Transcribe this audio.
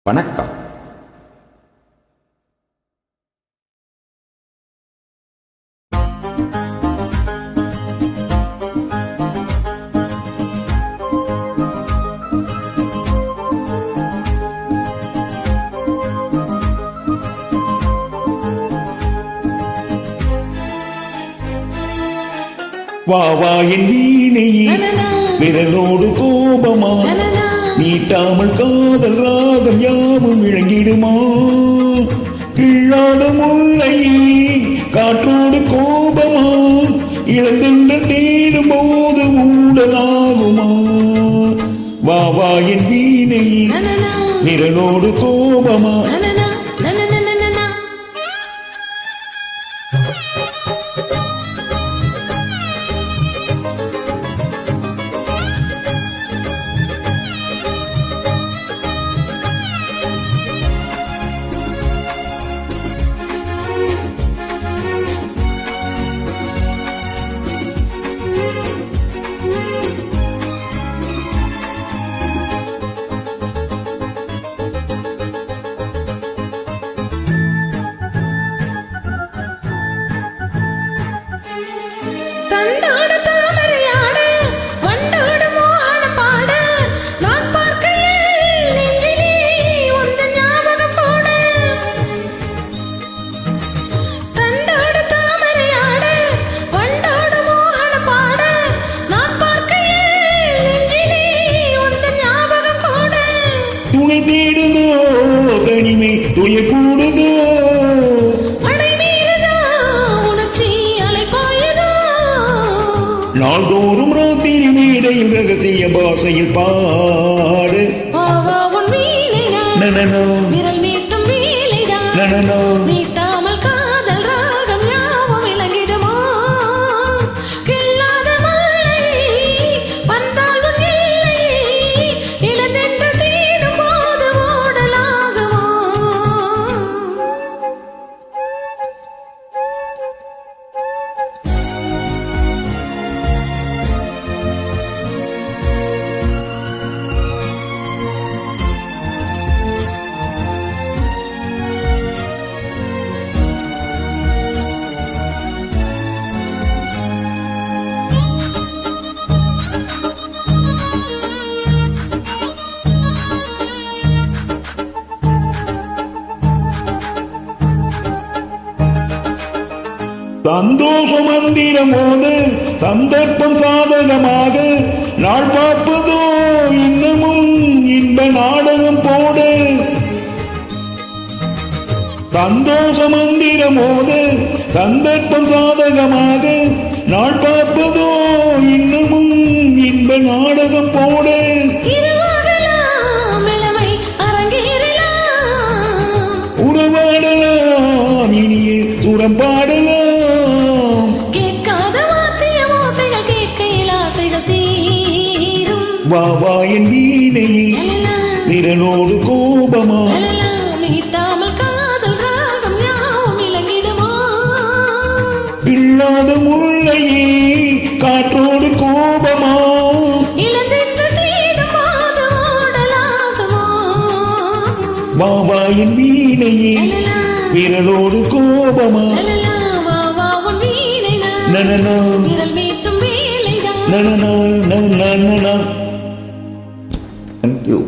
வணக்கம். வா என் வீணையே விரலோடு கோபமா நீட்டாமல் காதல் ராகம் யாவும் விளங்கிடுமா? கிள்ளாத முல்லையே காற்றோடு கோபமா இழந்தென்ற தேடும் போது ஊடலாகுமா? வா என் வீணையே விரலோடு கோபமா கண்டாடு தாமரையாடு வண்டாடு மோகன பாடு நான் பார்க்கையில் நெஞ்சிலே உந்தன் ஞாபகம் போடு. கண்டாடு தாமரையாடு வண்டாடு மோகன பாடு நான் பார்க்கையில் நெஞ்சிலே உந்தன் ஞாபகம் போடு. துணை தேடுதோ தனிமை துய கூடுதோ நாள்தோறும் ராத்திரி மேடையில் ரகசிய பாஷையில் பாடு. நீட்டாமல் காதல் ராகம் யாவும் விளங்கிடுமோ? கிள்ளாத மல்லையே வந்தால் உன் எல்லையே இழந்தென்று தேடும் போது ஓடலாகுமோ? சந்தோஷ மந்திரமோடு சந்தர்ப்பம் சாதகமாக நாள் பார்ப்பதோ இன்னமும் இன்ப நாடகம் போடு. சந்தோஷ மந்திரமோடு சந்தர்ப்பம் சாதகமாக நாள் பார்ப்பதோ இன்னமும் இன்ப நாடகம் போடு. உறவாடலாம் இனியே சுரம் பாடலாம். வா என் வீணையே விரலோடு கோபமா நீட்டாமல் காதல் ராகம் யாவும் விளங்கிடுமோ? இல்லாத முல்லையே காற்றோடு கோபமா இழந்தென்று தேடும் போது ஓடலாகுமோ? வா என் வீணையே விரலோடு கோபமா உன் வீணை நனனா விரல் மீட்டும் வேலைதான். நனனா நனனா. Thank you.